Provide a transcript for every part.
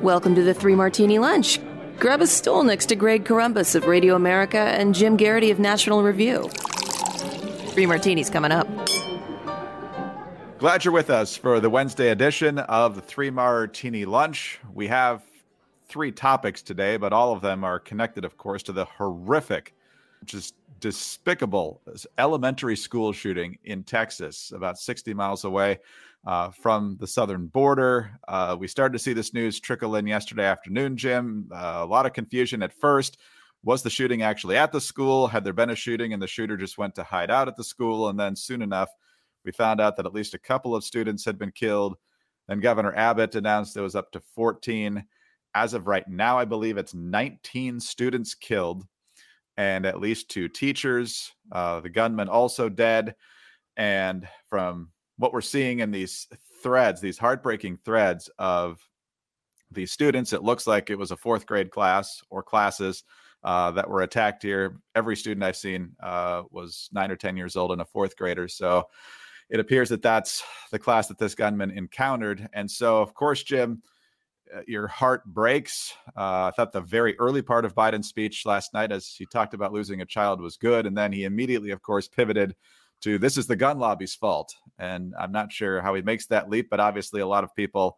Welcome to the Three Martini Lunch. Grab a stool next to Greg Columbus of Radio America and Jim Garrity of National Review. Three Martinis coming up. Glad you're with us for the Wednesday edition of the Three Martini Lunch. We have three topics today, but all of them are connected, of course, to the horrific, just despicable elementary school shooting in Texas, about 60 miles away from the southern border. We started to see this news trickle in yesterday afternoon, Jim. A lot of confusion at first. Was the shooting actually at the school? Had there been a shooting and the shooter just went to hide out at the school? And then soon enough, we found out that at least a couple of students had been killed. Then Governor Abbott announced it was up to 14. As of right now, I believe it's 19 students killed and at least 2 teachers. The gunman also dead. And from what we're seeing in these threads, these heartbreaking threads of the students, it looks like it was a 4th grade class or classes that were attacked here. Every student I've seen was 9 or 10 years old and a 4th grader. So it appears that that's the class that this gunman encountered. And so, of course, Jim, your heart breaks. I thought the very early part of Biden's speech last night, as he talked about losing a child, was good. And then he immediately, of course, pivoted to this is the gun lobby's fault. And I'm not sure how he makes that leap, but obviously a lot of people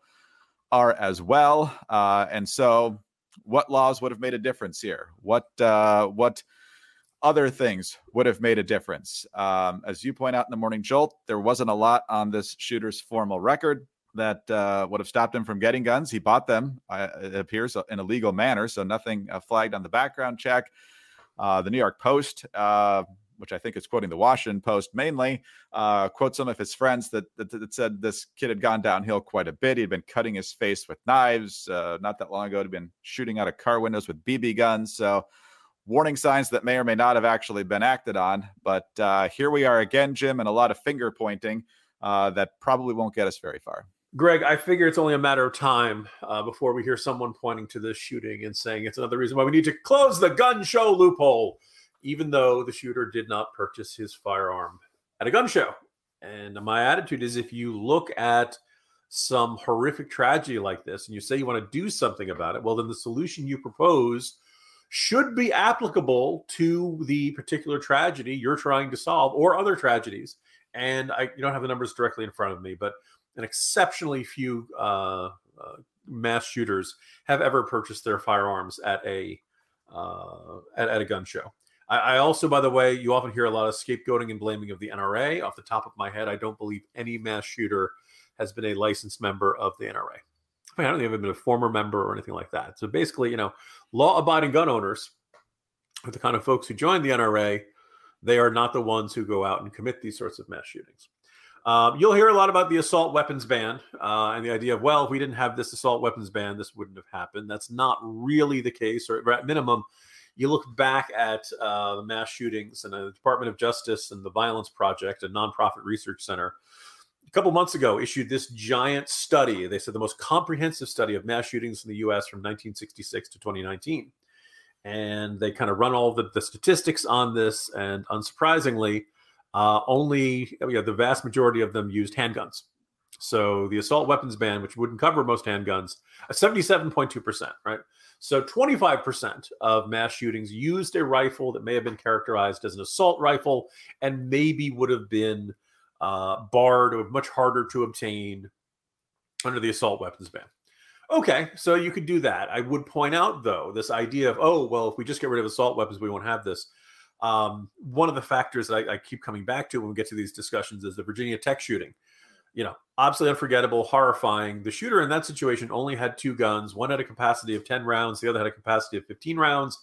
are as well. And so what laws would have made a difference here? What other things would have made a difference? As you point out in the Morning Jolt, there wasn't a lot on this shooter's formal record that would have stopped him from getting guns. He bought them, it appears, in a legal manner, so nothing flagged on the background check. The New York Post, which I think is quoting the Washington Post mainly, quotes some of his friends that said this kid had gone downhill quite a bit. He'd been cutting his face with knives. Not that long ago, he'd been shooting out of car windows with BB guns. So warning signs that may or may not have actually been acted on. But here we are again, Jim, and a lot of finger pointing that probably won't get us very far. Greg, I figure it's only a matter of time before we hear someone pointing to this shooting and saying it's another reason why we need to close the gun show loophole, even though the shooter did not purchase his firearm at a gun show. And my attitude is, if you look at some horrific tragedy like this and you say you want to do something about it, well, then the solution you propose should be applicable to the particular tragedy you're trying to solve or other tragedies. And you don't have the numbers directly in front of me, but an exceptionally few mass shooters have ever purchased their firearms at a gun show. I also, by the way, you often hear a lot of scapegoating and blaming of the NRA. Off the top of my head, I don't believe any mass shooter has been a licensed member of the NRA. I don't think I've been a former member or anything like that. So basically, law-abiding gun owners are the kind of folks who join the NRA. They are not the ones who go out and commit these sorts of mass shootings. You'll hear a lot about the assault weapons ban and the idea of, well, if we didn't have this assault weapons ban, this wouldn't have happened. That's not really the case, or at minimum, you look back at the mass shootings and the Department of Justice and the Violence Project, a nonprofit research center, a couple months ago issued this giant study. They said the most comprehensive study of mass shootings in the U.S. from 1966 to 2019. And they kind of run all the statistics on this. And unsurprisingly, only the vast majority of them used handguns. So the assault weapons ban, which wouldn't cover most handguns, 77.2%, right? So 25% of mass shootings used a rifle that may have been characterized as an assault rifle and maybe would have been barred or much harder to obtain under the assault weapons ban. Okay, so you could do that. I would point out, though, this idea of, oh, well, if we just get rid of assault weapons, we won't have this. One of the factors that I keep coming back to when we get to these discussions is the Virginia Tech shooting. Absolutely unforgettable, horrifying. The shooter in that situation only had 2 guns. One had a capacity of 10 rounds. The other had a capacity of 15 rounds.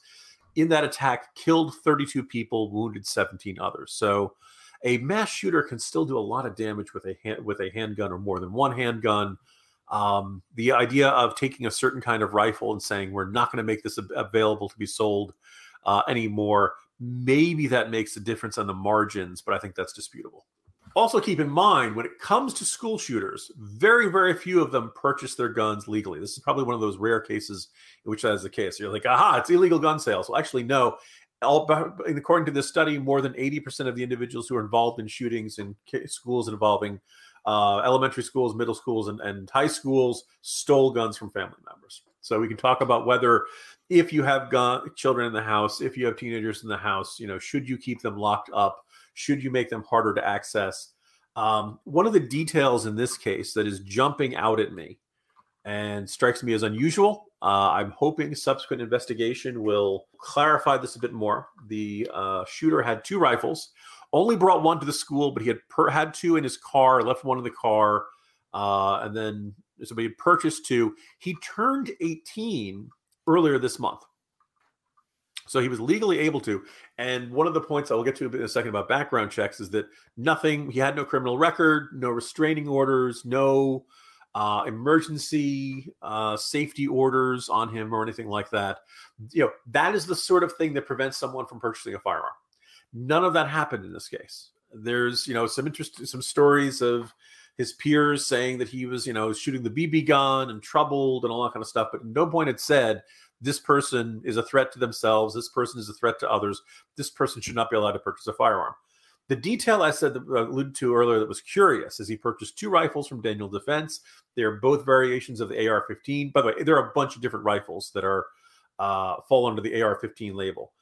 In that attack, killed 32 people, wounded 17 others. So a mass shooter can still do a lot of damage with a handgun or more than one handgun. The idea of taking a certain kind of rifle and saying we're not going to make this available to be sold anymore, maybe that makes a difference on the margins, but I think that's disputable. Also, keep in mind, when it comes to school shooters, very, very few of them purchase their guns legally. This is probably one of those rare cases in which that is the case. You're like, aha, it's illegal gun sales. Well, actually, no. According to this study, more than 80% of the individuals who are involved in shootings in schools involving elementary schools, middle schools, and high schools stole guns from family members. So we can talk about whether, if you have children in the house, if you have teenagers in the house, should you keep them locked up? Should you make them harder to access? One of the details in this case that is jumping out at me and strikes me as unusual, I'm hoping subsequent investigation will clarify this a bit more. The shooter had 2 rifles, only brought 1 to the school, but he had 2 in his car, left 1 in the car, and then somebody had purchased 2. He turned 18 earlier this month. So he was legally able to. And one of the points I will get to in a second about background checks is that he had no criminal record, no restraining orders, no emergency safety orders on him or anything like that. That is the sort of thing that prevents someone from purchasing a firearm. None of that happened in this case. There's, some stories of his peers saying that he was, shooting the BB gun and troubled and all that kind of stuff. But at no point had said, this person is a threat to themselves. This person is a threat to others. This person should not be allowed to purchase a firearm. The detail I said that I alluded to earlier that was curious is he purchased 2 rifles from Daniel Defense. They're both variations of the AR-15. By the way, there are a bunch of different rifles that are fall under the AR-15 label.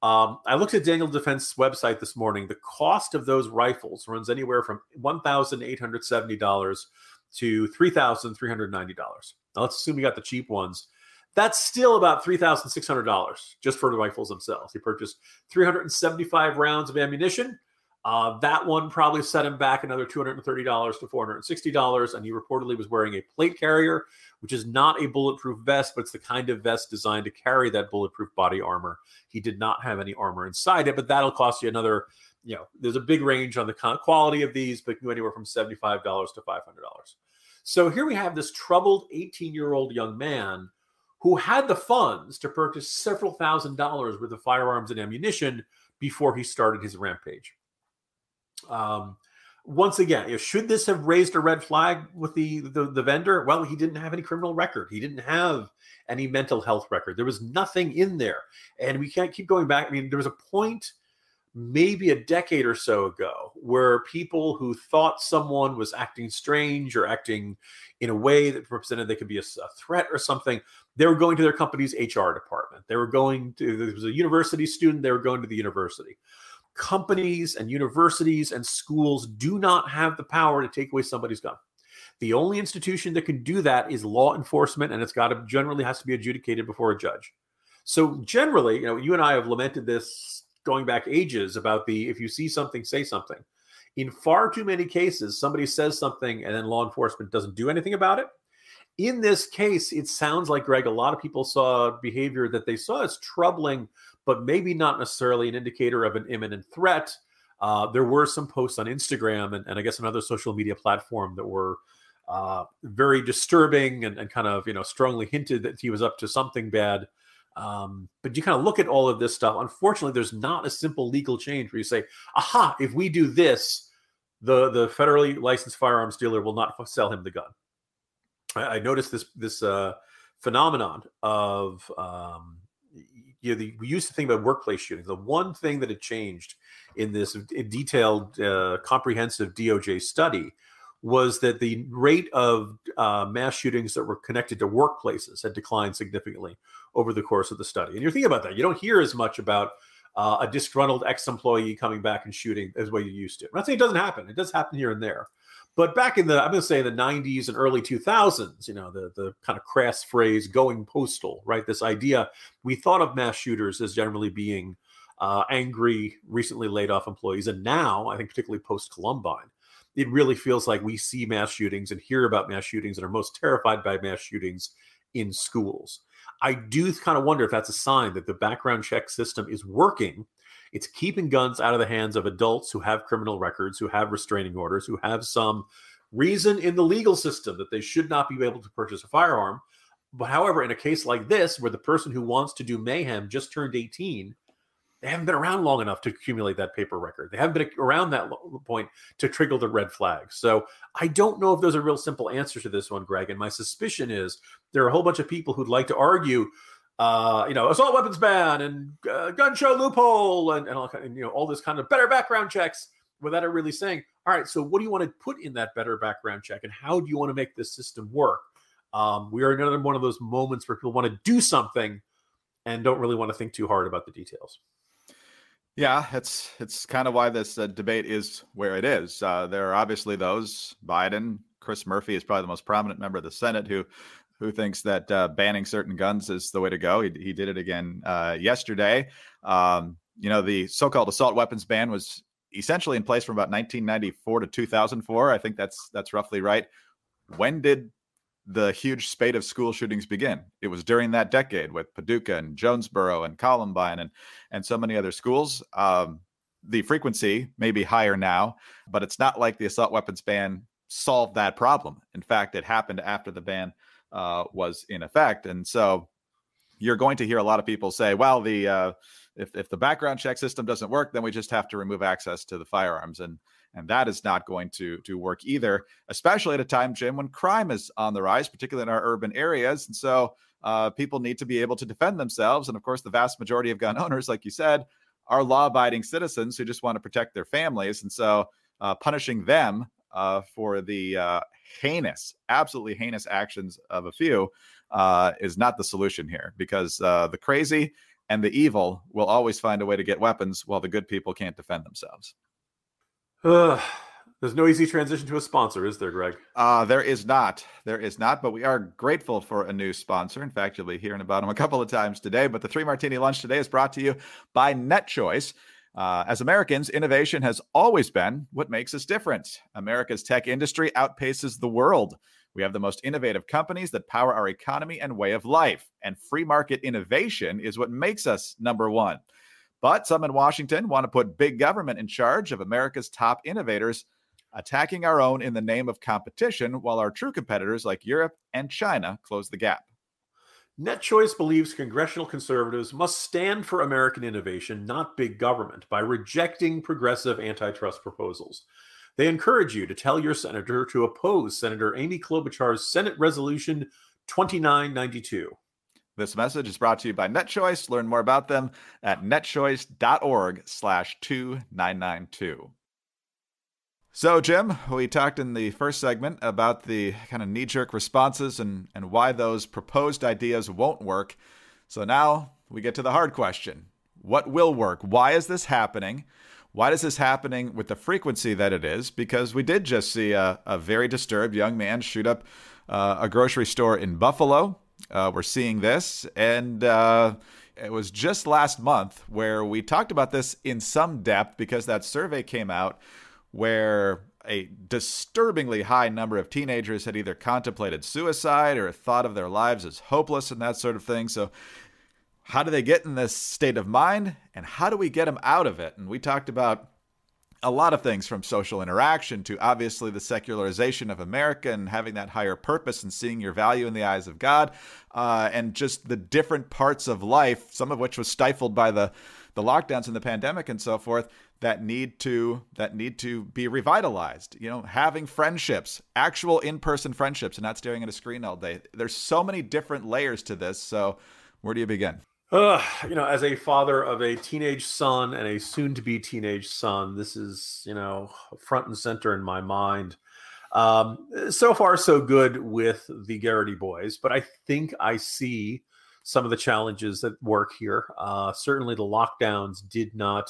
I looked at Daniel Defense's website this morning. The cost of those rifles runs anywhere from $1,870 to $3,390. Now let's assume you got the cheap ones. That's still about $3,600 just for the rifles themselves. He purchased 375 rounds of ammunition. That one probably set him back another $230 to $460, and he reportedly was wearing a plate carrier, which is not a bulletproof vest, but it's the kind of vest designed to carry that bulletproof body armor. He did not have any armor inside it, but that'll cost you another, there's a big range on the quality of these, but it can go anywhere from $75 to $500. So here we have this troubled 18-year-old young man who had the funds to purchase several $1,000s worth of firearms and ammunition before he started his rampage. Once again, should this have raised a red flag with the vendor? Well, he didn't have any criminal record. He didn't have any mental health record. There was nothing in there. And we can't keep going back. I mean, there was a point maybe a decade or so ago where people who thought someone was acting strange or acting in a way that represented they could be a threat or something, they were going to their company's HR department. There was a university student, they were going to the university. Companies and universities and schools do not have the power to take away somebody's gun. The only institution that can do that is law enforcement, and it's generally has to be adjudicated before a judge. So generally, you and I have lamented this going back ages about if you see something, say something. In far too many cases, somebody says something and then law enforcement doesn't do anything about it. In this case, it sounds like, Greg, a lot of people saw behavior that they saw as troubling, but maybe not necessarily an indicator of an imminent threat. There were some posts on Instagram and I guess another social media platform that were very disturbing and kind of, strongly hinted that he was up to something bad. But you kind of look at all of this stuff. Unfortunately, there's not a simple legal change where you say, aha, if we do this, the federally licensed firearms dealer will not sell him the gun. I noticed this phenomenon of, we used to think about workplace shootings. The one thing that had changed in this detailed, comprehensive DOJ study was that the rate of mass shootings that were connected to workplaces had declined significantly over the course of the study. And you're thinking about that. You don't hear as much about a disgruntled ex-employee coming back and shooting as what you used to. I'm not saying it doesn't happen. It does happen here and there. But back in I'm going to say the 90s and early 2000s, the kind of crass phrase going postal, right? This idea, we thought of mass shooters as generally being angry, recently laid off employees. And now, I think particularly post-Columbine, it really feels like we see mass shootings and hear about mass shootings and are most terrified by mass shootings in schools. I do kind of wonder if that's a sign that the background check system is working. It's keeping guns out of the hands of adults who have criminal records, who have restraining orders, who have some reason in the legal system that they should not be able to purchase a firearm. But however, in a case like this, where the person who wants to do mayhem just turned 18, they haven't been around long enough to accumulate that paper record. They haven't been around that point to trigger the red flag. So I don't know if there's a real simple answer to this one, Greg. And my suspicion is there are a whole bunch of people who'd like to argue assault weapons ban and gun show loophole and all this kind of better background checks without it really saying, all right, so what do you want to put in that better background check and how do you want to make this system work? We are in another one of those moments where people want to do something and don't really want to think too hard about the details. Yeah, it's kind of why this debate is where it is. There are obviously those, Biden, Chris Murphy is probably the most prominent member of the Senate who thinks that banning certain guns is the way to go. He did it again yesterday. The so-called assault weapons ban was essentially in place from about 1994 to 2004. I think that's roughly right. When did the huge spate of school shootings begin? It was during that decade with Paducah and Jonesboro and Columbine and so many other schools. The frequency may be higher now, but it's not like the assault weapons ban solved that problem. In fact, it happened after the ban was in effect. And so you're going to hear a lot of people say, well, if the background check system doesn't work, then we just have to remove access to the firearms. And that is not going to work either, especially at a time, Jim, when crime is on the rise, particularly in our urban areas. And so people need to be able to defend themselves. And of course, the vast majority of gun owners, like you said, are law-abiding citizens who just want to protect their families. And so punishing them for the absolutely heinous actions of a few is not the solution here, because the crazy and the evil will always find a way to get weapons while the good people can't defend themselves. There's no easy transition to a sponsor, is there, Greg? There is not, but we are grateful for a new sponsor. In fact, you'll be hearing about them a couple of times today, but the 3 Martini Lunch today is brought to you by NetChoice. As Americans, innovation has always been what makes us different. America's tech industry outpaces the world. We have the most innovative companies that power our economy and way of life, and free market innovation is what makes us number one. But some in Washington want to put big government in charge of America's top innovators, attacking our own in the name of competition, while our true competitors like Europe and China close the gap. NetChoice believes congressional conservatives must stand for American innovation, not big government, by rejecting progressive antitrust proposals. They encourage you to tell your senator to oppose Senator Amy Klobuchar's Senate Resolution 2992. This message is brought to you by NetChoice. Learn more about them at netchoice.org/2992. So, Jim, we talked in the first segment about the kind of knee-jerk responses and why those proposed ideas won't work. So now we get to the hard question. What will work? Why is this happening? Why is this happening with the frequency that it is? Because we did just see a very disturbed young man shoot up a grocery store in Buffalo. We're seeing this, and it was just last month where we talked about this in some depth, because that survey came out where a disturbingly high number of teenagers had either contemplated suicide or thought of their lives as hopeless and that sort of thing. So how do they get in this state of mind, and how do we get them out of it? And we talked about a lot of things, from social interaction to obviously the secularization of America and having that higher purpose and seeing your value in the eyes of God, and just the different parts of life, some of which was stifled by the lockdowns and the pandemic and so forth, that need to be revitalized. You know, having friendships, actual in-person friendships, and not staring at a screen all day. There's so many different layers to this. So where do you begin? As a father of a teenage son and a soon-to-be teenage son, this is, front and center in my mind. So far, so good with the Garrity boys, but I think I see some of the challenges that work here. Certainly the lockdowns did not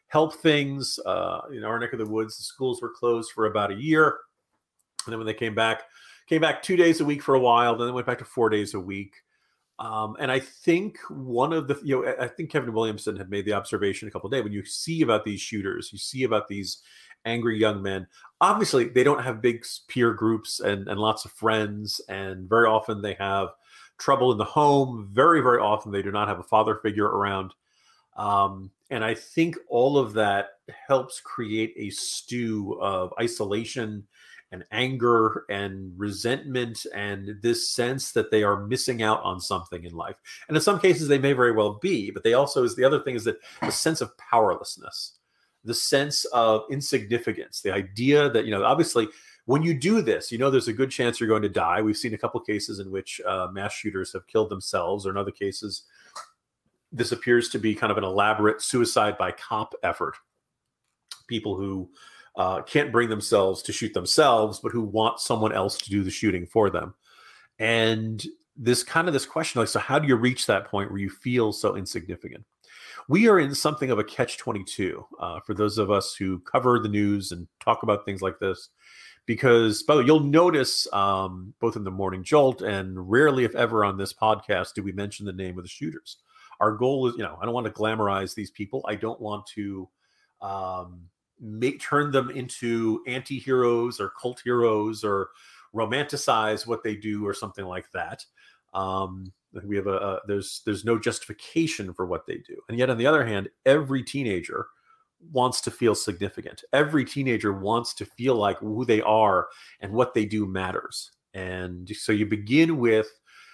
help things. In our neck of the woods, the schools were closed for about a year. And then when they came back 2 days a week for a while, then they went back to 4 days a week. And I think I think Kevin Williamson had made the observation a couple of days, when you see about these shooters, you see about these angry young men, obviously they don't have big peer groups and lots of friends. And very often they have trouble in the home. Very, very often they do not have a father figure around. And I think all of that helps create a stew of isolation and anger and resentment and this sense that they are missing out on something in life. And in some cases they may very well be, but they also the other thing is that the sense of powerlessness, the sense of insignificance, the idea that, obviously when you do this, there's a good chance you're going to die. We've seen a couple cases in which mass shooters have killed themselves, or in other cases, this appears to be kind of an elaborate suicide by cop effort. People who can't bring themselves to shoot themselves, but who want someone else to do the shooting for them. And this question, like, so how do you reach that point where you feel so insignificant? We are in something of a catch-22 for those of us who cover the news and talk about things like this. Because, by the way, you'll notice both in the Morning Jolt and rarely, if ever, on this podcast do we mention the name of the shooters. Our goal is, I don't want to glamorize these people. I don't want to turn them into anti-heroes or cult heroes or romanticize what they do or something like that. We have there's no justification for what they do. And yet, on the other hand, every teenager wants to feel significant. Every teenager wants to feel like who they are and what they do matters. And so you begin with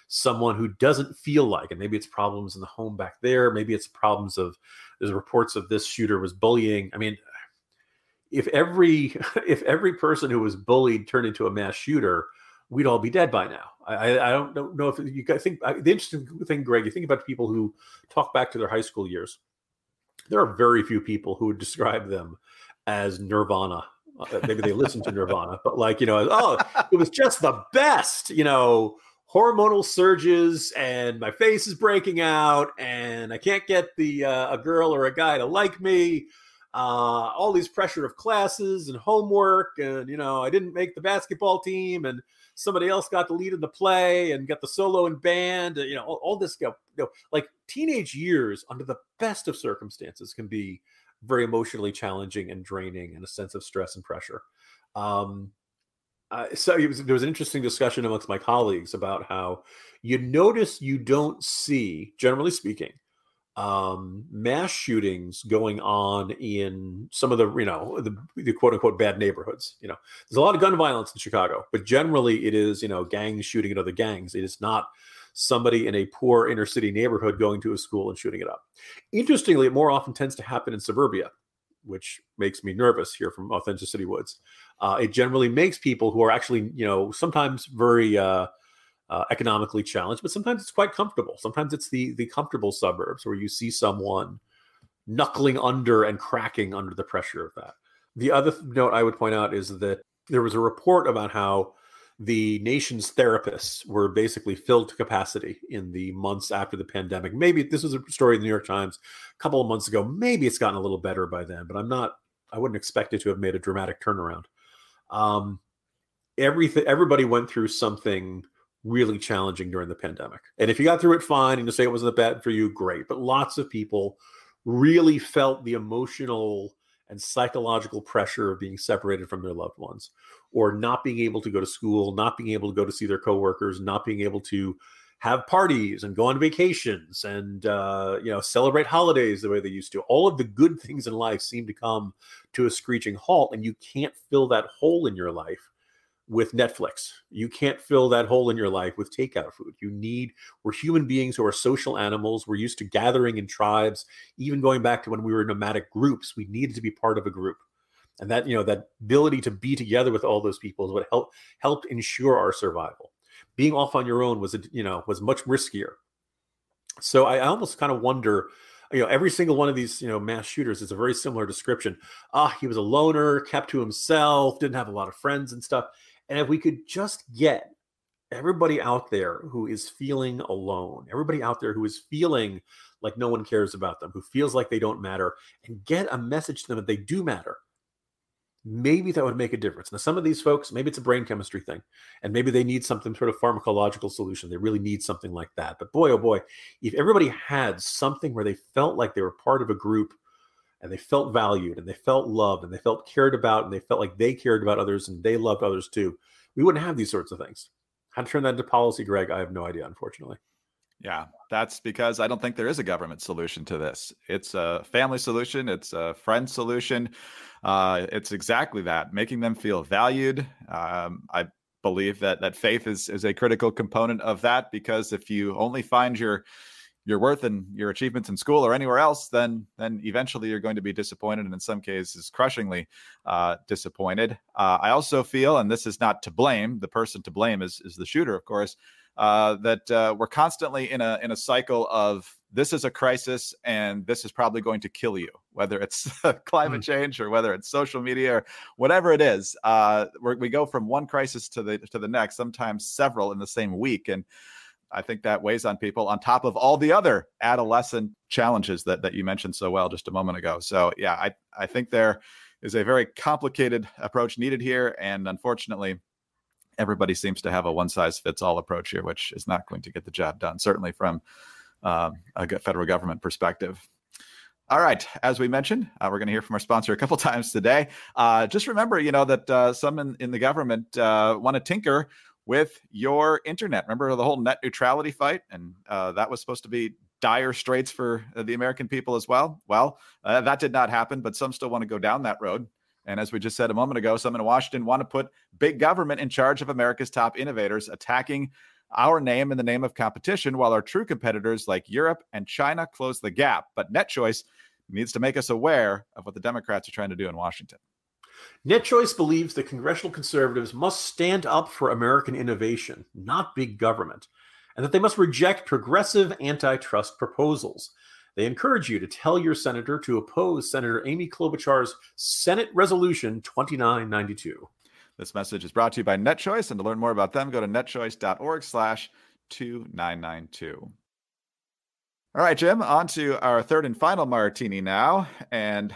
someone who doesn't feel like, and maybe it's problems in the home back there, maybe it's problems of, there's reports of this shooter was bullying. I mean, if every person who was bullied turned into a mass shooter, we'd all be dead by now. I don't know if you guys think, the interesting thing, Greg, you think about people who talk back to their high school years. There are very few people who would describe them as Nirvana. Maybe they listen to Nirvana, but it was just the best, hormonal surges and my face is breaking out and I can't get a girl or a guy to like me. All these pressure of classes and homework and, I didn't make the basketball team and somebody else got the lead in the play and got the solo in band, all this, like teenage years under the best of circumstances can be very emotionally challenging and draining and a sense of stress and pressure. So there was an interesting discussion amongst my colleagues about how you notice you don't see, generally speaking, mass shootings going on in some of the quote unquote bad neighborhoods. There's a lot of gun violence in Chicago, but generally it is, gangs shooting at other gangs. It is not somebody in a poor inner city neighborhood going to a school and shooting it up. Interestingly, it more often tends to happen in suburbia, which makes me nervous here from Authenticity Woods. It generally makes people who are actually, sometimes very, economically challenged, but sometimes it's quite comfortable. Sometimes it's the comfortable suburbs where you see someone knuckling under and cracking under the pressure of that. The other note I would point out is that there was a report about how the nation's therapists were basically filled to capacity in the months after the pandemic. Maybe this was a story in the New York Times a couple of months ago. Maybe it's gotten a little better by then, but I wouldn't expect it to have made a dramatic turnaround. Everybody went through something really challenging during the pandemic. And if you got through it fine and you say it wasn't bad for you, great. But lots of people really felt the emotional and psychological pressure of being separated from their loved ones, or not being able to go to school, not being able to go to see their coworkers, not being able to have parties and go on vacations and celebrate holidays the way they used to. All of the good things in life seem to come to a screeching halt, and you can't fill that hole in your life with Netflix. You can't fill that hole in your life with takeout food. We're human beings who are social animals. We're used to gathering in tribes. Even going back to when we were nomadic groups, we needed to be part of a group. And that, that ability to be together with all those people is what helped ensure our survival. Being off on your own was much riskier. So I almost kind of wonder, every single one of these, mass shooters is a very similar description. He was a loner, kept to himself, didn't have a lot of friends and stuff. And if we could just get everybody out there who is feeling alone, everybody out there who is feeling like no one cares about them, who feels like they don't matter, and get a message to them that they do matter, maybe that would make a difference. Now, some of these folks, maybe it's a brain chemistry thing, and maybe they need something sort of pharmacological solution. They really need something like that. But boy, oh boy, if everybody had something where they felt like they were part of a group, and they felt valued, and they felt loved, and they felt cared about, and they felt like they cared about others, and they loved others too, we wouldn't have these sorts of things. How to turn that into policy, Greg, I have no idea, unfortunately. Yeah, that's because I don't think there is a government solution to this. It's a family solution. It's a friend solution. It's exactly that, making them feel valued. I believe that faith is a critical component of that, because if you only find your your worth and your achievements in school or anywhere else, then eventually you're going to be disappointed, and in some cases crushingly disappointed. I also feel, and this is not to blame, the person to blame is the shooter, of course, that we're constantly in a cycle of this is a crisis and this is probably going to kill you, whether it's climate change or whether it's social media or whatever it is. We go from one crisis to the next, sometimes several in the same week. And I think that weighs on people on top of all the other adolescent challenges that you mentioned so well just a moment ago. So yeah, I think there is a very complicated approach needed here. And unfortunately, everybody seems to have a one-size-fits-all approach here, which is not going to get the job done, certainly from a federal government perspective. All right. As we mentioned, we're going to hear from our sponsor a couple times today. Just remember, that some in the government want to tinker with your internet. Remember the whole net neutrality fight? And that was supposed to be dire straits for the American people as well. Well, that did not happen, but some still want to go down that road. And as we just said a moment ago, some in Washington want to put big government in charge of America's top innovators, attacking our name in the name of competition, while our true competitors like Europe and China close the gap. But NetChoice needs to make us aware of what the Democrats are trying to do in Washington. NetChoice believes that congressional conservatives must stand up for American innovation, not big government, and that they must reject progressive antitrust proposals. They encourage you to tell your senator to oppose Senator Amy Klobuchar's Senate Resolution 2992. This message is brought to you by NetChoice, and to learn more about them, go to netchoice.org/2992. All right, Jim, on to our third and final martini now. And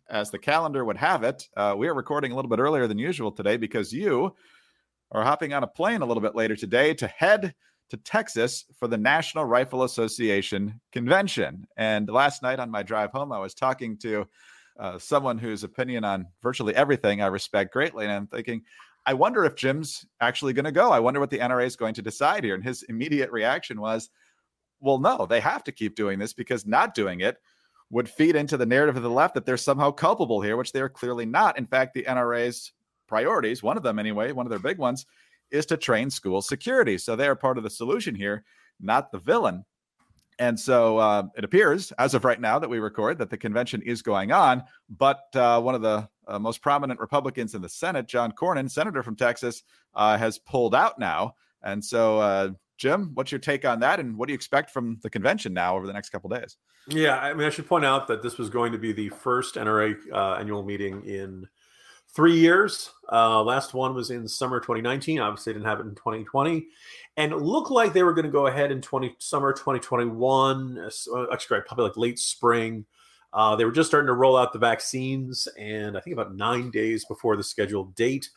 as the calendar would have it, we are recording a little bit earlier than usual today because you are hopping on a plane a little bit later today to head to Texas for the National Rifle Association convention. And last night on my drive home, I was talking to someone whose opinion on virtually everything I respect greatly. And I'm thinking, I wonder if Jim's actually going to go. I wonder what the NRA is going to decide here. And his immediate reaction was, well, no, they have to keep doing this because not doing it would feed into the narrative of the left that they're somehow culpable here, which they are clearly not. In fact, the NRA's priorities, one of them anyway, one of their big ones, is to train school security. So they are part of the solution here, not the villain. And so it appears, as of right now that we record, that the convention is going on. But one of the most prominent Republicans in the Senate, John Cornyn, senator from Texas, has pulled out now. And so, Jim, what's your take on that? And what do you expect from the convention now over the next couple of days? Yeah, I mean, I should point out that this was going to be the first NRA annual meeting in 3 years. Last one was in summer 2019. Obviously, they didn't have it in 2020. And it looked like they were going to go ahead in summer 2021, actually, probably like late spring. They were just starting to roll out the vaccines. And I think about 9 days before the scheduled date,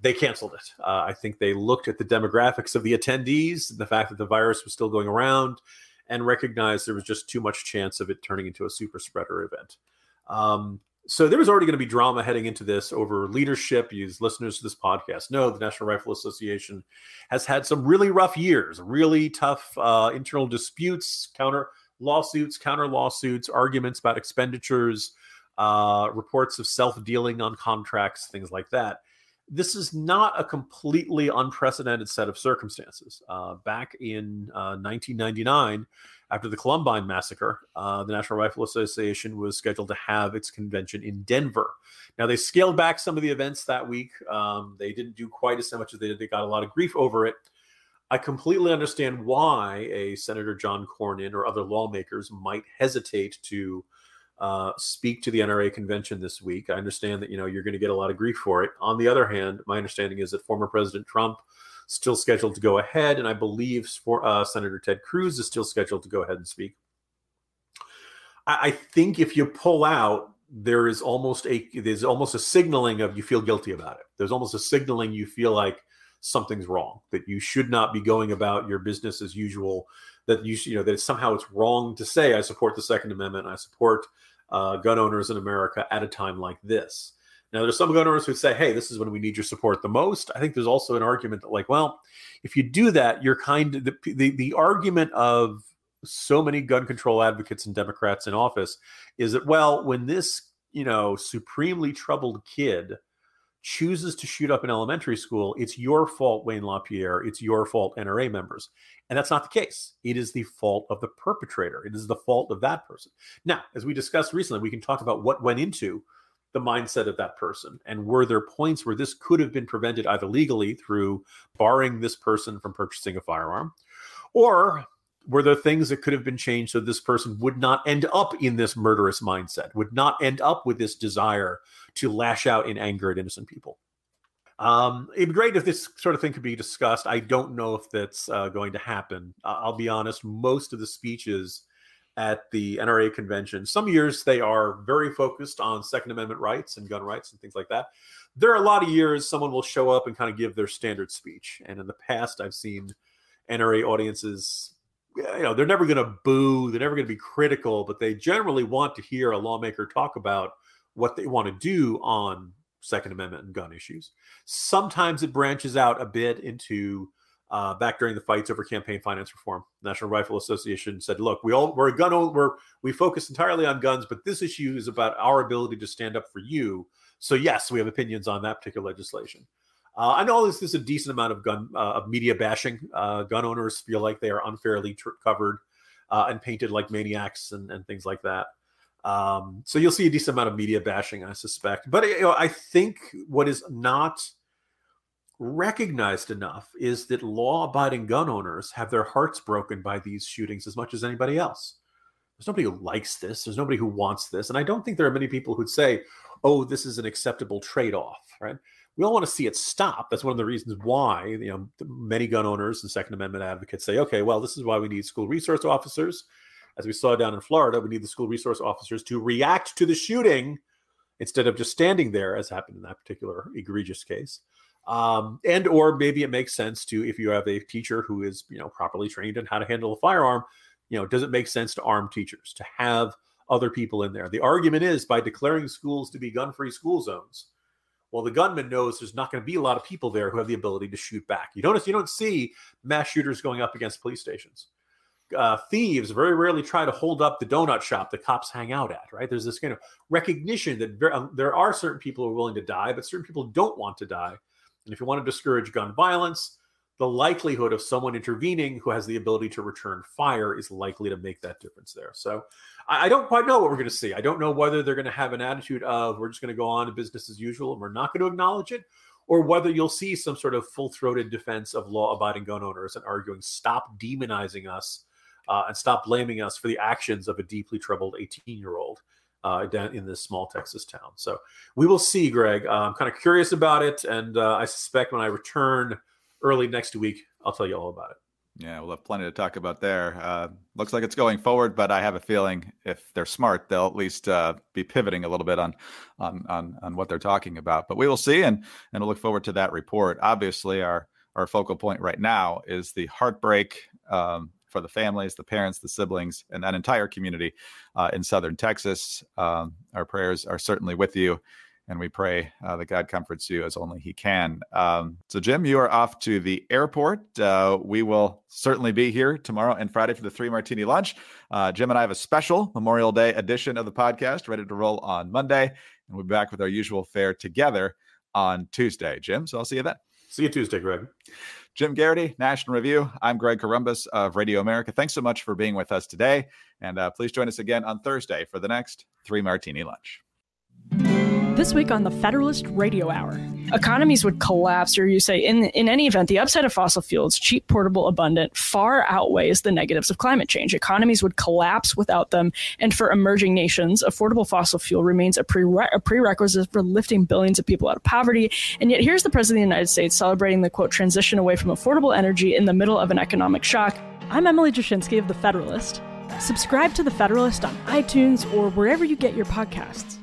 they canceled it. I think they looked at the demographics of the attendees, the fact that the virus was still going around, and recognized there was just too much chance of it turning into a super spreader event. So there was already going to be drama heading into this over leadership. You listeners to this podcast know the National Rifle Association has had some really rough years, really tough internal disputes, counter lawsuits, arguments about expenditures, reports of self-dealing on contracts, things like that. This is not a completely unprecedented set of circumstances. Back in 1999, after the Columbine Massacre, the National Rifle Association was scheduled to have its convention in Denver. Now, they scaled back some of the events that week. They didn't do quite as much as they did. They got a lot of grief over it. I completely understand why a Senator John Cornyn or other lawmakers might hesitate to speak to the NRA convention this week. I understand that, you're going to get a lot of grief for it. On the other hand, my understanding is that former President Trump still scheduled to go ahead, and I believe Senator Ted Cruz is still scheduled to go ahead and speak. I think if you pull out, there's almost a signaling of you feel guilty about it. There's almost a signaling you feel like something's wrong, that you should not be going about your business as usual, that that somehow it's wrong to say, I support the Second Amendment, I support gun owners in America at a time like this. Now, there's some gun owners who say, hey, this is when we need your support the most. I think there's also an argument that, well, if you do that, you're kind of the argument of so many gun control advocates and Democrats in office is that, well, when this, supremely troubled kid chooses to shoot up an elementary school, it's your fault, Wayne LaPierre. It's your fault, NRA members. And that's not the case. It is the fault of the perpetrator. It is the fault of that person. Now, as we discussed recently, we can talk about what went into the mindset of that person. And were there points where this could have been prevented either legally through barring this person from purchasing a firearm, or were there things that could have been changed so this person would not end up in this murderous mindset, would not end up with this desire to lash out in anger at innocent people? It'd be great if this sort of thing could be discussed. I don't know if that's going to happen. I'll be honest, most of the speeches at the NRA convention, some years they are very focused on Second Amendment rights and gun rights and things like that. There are a lot of years someone will show up and kind of give their standard speech. And in the past, I've seen NRA audiences, they're never going to boo, they're never going to be critical, but they generally want to hear a lawmaker talk about what they want to do on Second Amendment and gun issues. Sometimes it branches out a bit into back during the fights over campaign finance reform. National Rifle Association said, look, we focus entirely on guns, but this issue is about our ability to stand up for you. So yes, we have opinions on that particular legislation. I know this is a decent amount of media bashing. Gun owners feel like they are unfairly covered and painted like maniacs and things like that. So you'll see a decent amount of media bashing, I suspect. But I think what is not recognized enough is that law-abiding gun owners have their hearts broken by these shootings as much as anybody else. There's nobody who likes this. There's nobody who wants this. And I don't think there are many people who'd say, oh, this is an acceptable trade-off, right? We all want to see it stop. That's one of the reasons why, many gun owners and Second Amendment advocates say, okay, well, this is why we need school resource officers. As we saw down in Florida, we need the school resource officers to react to the shooting instead of just standing there, as happened in that particular egregious case. And or maybe it makes sense to, if you have a teacher who is, properly trained in how to handle a firearm, does it make sense to arm teachers, to have other people in there? The argument is by declaring schools to be gun-free school zones, well, the gunman knows there's not going to be a lot of people there who have the ability to shoot back. You don't see mass shooters going up against police stations. Thieves very rarely try to hold up the donut shop the cops hang out at, right? There's this kind of recognition that there are certain people who are willing to die, but certain people don't want to die. And if you want to discourage gun violence, the likelihood of someone intervening who has the ability to return fire is likely to make that difference there. So I don't quite know what we're going to see. I don't know whether they're going to have an attitude of we're just going to go on to business as usual and we're not going to acknowledge it, or whether you'll see some sort of full-throated defense of law-abiding gun owners and arguing stop demonizing us and stop blaming us for the actions of a deeply troubled 18-year-old down in this small Texas town. So we will see, Greg. I'm kind of curious about it, and I suspect when I return early next week, I'll tell you all about it. Yeah, we'll have plenty to talk about there. Looks like it's going forward, but I have a feeling if they're smart, they'll at least be pivoting a little bit on what they're talking about. But we will see, and we'll look forward to that report. Obviously, our focal point right now is the heartbreak for the families, the parents, the siblings, and that entire community in southern Texas. Our prayers are certainly with you, and we pray that God comforts you as only he can. So, Jim, you are off to the airport. We will certainly be here tomorrow and Friday for the 3 Martini lunch. Jim and I have a special Memorial Day edition of the podcast ready to roll on Monday, and we'll be back with our usual fare together on Tuesday. Jim, so I'll see you then. See you Tuesday, Greg. Jim Garrity, National Review. I'm Greg Corombos of Radio America. Thanks so much for being with us today. And please join us again on Thursday for the next 3 Martini lunch. This week on the Federalist Radio Hour. Economies would collapse, or you say, in any event, the upside of fossil fuels, cheap, portable, abundant, far outweighs the negatives of climate change. Economies would collapse without them, and for emerging nations, affordable fossil fuel remains a prerequisite for lifting billions of people out of poverty. And yet here's the President of the United States celebrating the, quote, transition away from affordable energy in the middle of an economic shock. I'm Emily Jashinsky of The Federalist. Subscribe to The Federalist on iTunes or wherever you get your podcasts.